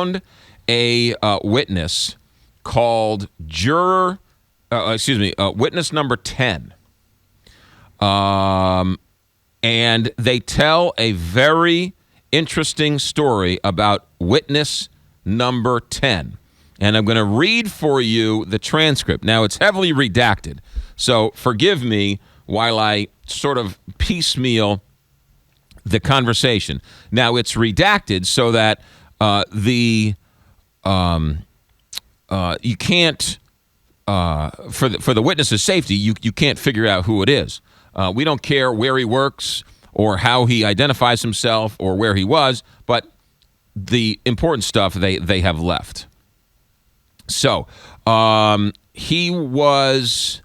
found a witness called witness number 10. And they tell a very interesting story about witness number 10. And I'm going to read for you the transcript. Now, it's heavily redacted, so forgive me while I sort of piecemeal the conversation. Now, it's redacted so that you can't, for the witness's safety, you can't figure out who it is. We don't care where he works or how he identifies himself or where he was, but the important stuff they have left. So he was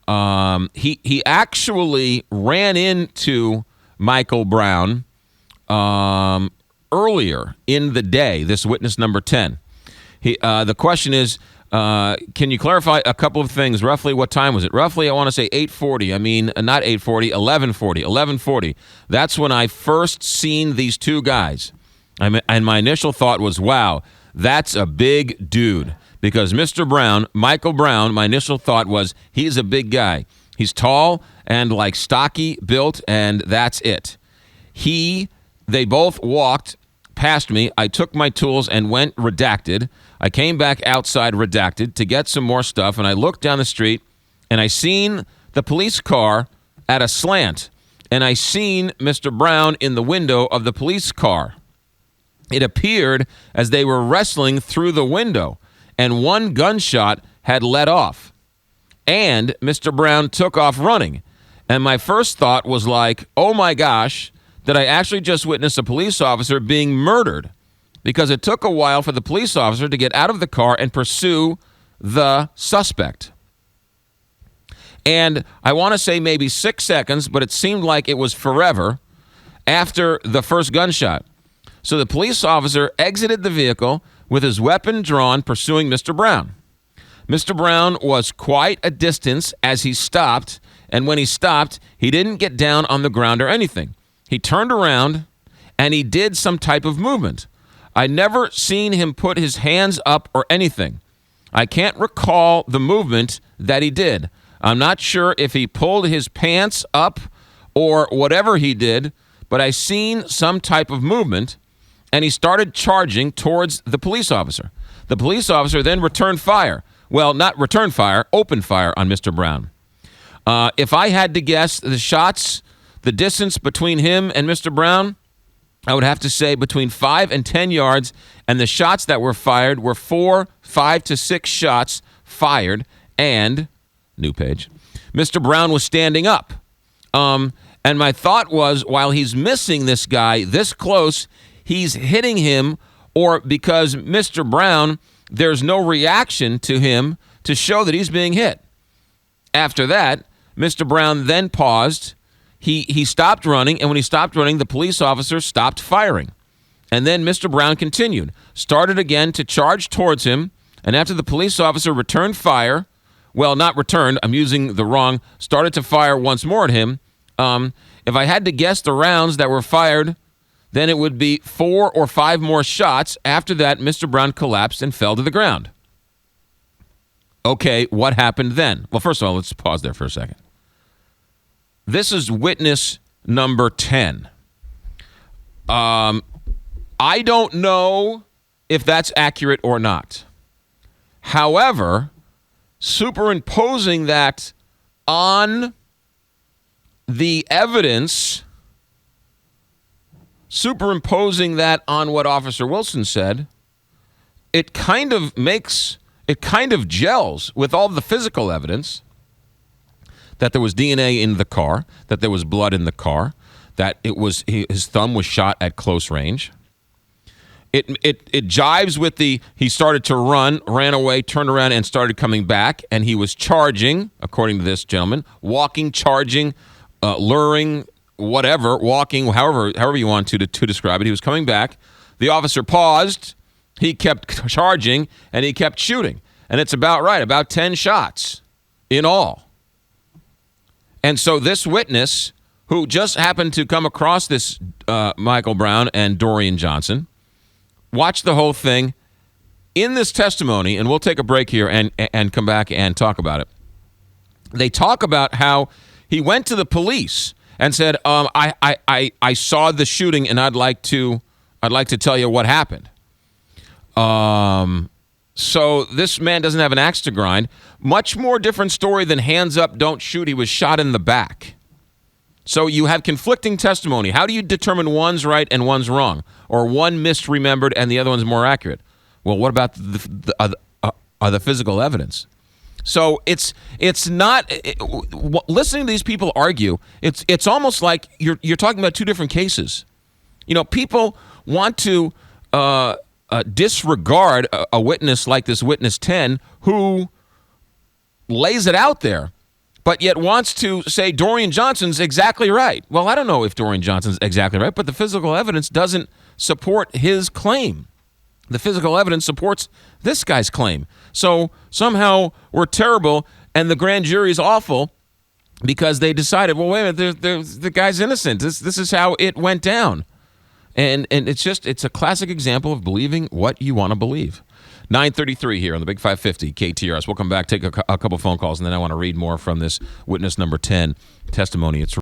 he actually ran into Michael Brown earlier in the day. This witness number 10. The question is, can you clarify a couple of things? Roughly, what time was it? Roughly, I want to say 8:40. I mean, not 8:40, 11:40. 11:40. That's when I first seen these two guys. And my initial thought was, wow, that's a big dude. Because Mr. Brown, Michael Brown, my initial thought was, he's a big guy. He's tall and like stocky built, and that's it. They both walked past me. I took my tools and went redacted. I came back outside redacted to get some more stuff, and I looked down the street, and I seen the police car at a slant, and I seen Mr. Brown in the window of the police car. It appeared as they were wrestling through the window, and one gunshot had let off, and Mr. Brown took off running. And my first thought was like, oh my gosh, did I actually just witness a police officer being murdered? Because it took a while for the police officer to get out of the car and pursue the suspect. And I want to say maybe 6 seconds, but it seemed like it was forever after the first gunshot. So the police officer exited the vehicle with his weapon drawn, pursuing Mr. Brown. Mr. Brown was quite a distance as he stopped, and when he stopped, he didn't get down on the ground or anything. He turned around, and he did some type of movement. I never seen him put his hands up or anything. I can't recall the movement that he did. I'm not sure if he pulled his pants up or whatever he did, but I seen some type of movement, and he started charging towards the police officer. The police officer then returned fire. Well, not returned fire, opened fire on Mr. Brown. If I had to guess the shots, the distance between him and Mr. Brown, I would have to say between 5 and 10 yards, and the shots that were fired were 5 to 6 shots fired, and, new page, Mr. Brown was standing up. And my thought was, while he's missing this guy this close, he's hitting him, or because Mr. Brown, there's no reaction to him to show that he's being hit. After that, Mr. Brown then paused. He stopped running, and when he stopped running, the police officer stopped firing. And then Mr. Brown continued, started again to charge towards him, and after the police officer returned fire, well, not returned, I'm using the wrong, started to fire once more at him. If I had to guess the rounds that were fired, then it would be 4 or 5 more shots. After that, Mr. Brown collapsed and fell to the ground. Okay, what happened then? Well, first of all, let's pause there for a second. This is witness number 10. I don't know if that's accurate or not. However, superimposing that on the evidence, superimposing that on what Officer Wilson said, it kind of gels with all the physical evidence that there was DNA in the car, that there was blood in the car, that his thumb was shot at close range. It jives with he started to run, ran away, turned around, and started coming back, and he was charging, according to this gentleman, walking, charging, luring, whatever, walking, however you want to describe it. He was coming back. The officer paused. He kept charging, and he kept shooting. And it's about right, about 10 shots in all. And so this witness, who just happened to come across this Michael Brown and Dorian Johnson, watch the whole thing. In this testimony, and we'll take a break here and come back and talk about it. They talk about how he went to the police and said, I saw the shooting and I'd like to tell you what happened. So this man doesn't have an axe to grind. Much more different story than hands up, don't shoot. He was shot in the back. So you have conflicting testimony. How do you determine one's right and one's wrong? Or one misremembered and the other one's more accurate? Well, what about the physical evidence? So it's not listening to these people argue. It's almost like you're talking about two different cases. You know, people want to disregard a witness like this witness 10 who lays it out there, but yet wants to say Dorian Johnson's exactly right. Well, I don't know if Dorian Johnson's exactly right, but the physical evidence doesn't support his claim. The physical evidence supports this guy's claim. So somehow we're terrible, and the grand jury is awful because they decided, well, wait a minute, the guy's innocent. This is how it went down. And it's a classic example of believing what you want to believe. 9:33 here on the Big 550 KTRS. We'll come back, take a couple phone calls, and then I want to read more from this witness number 10 testimony. It's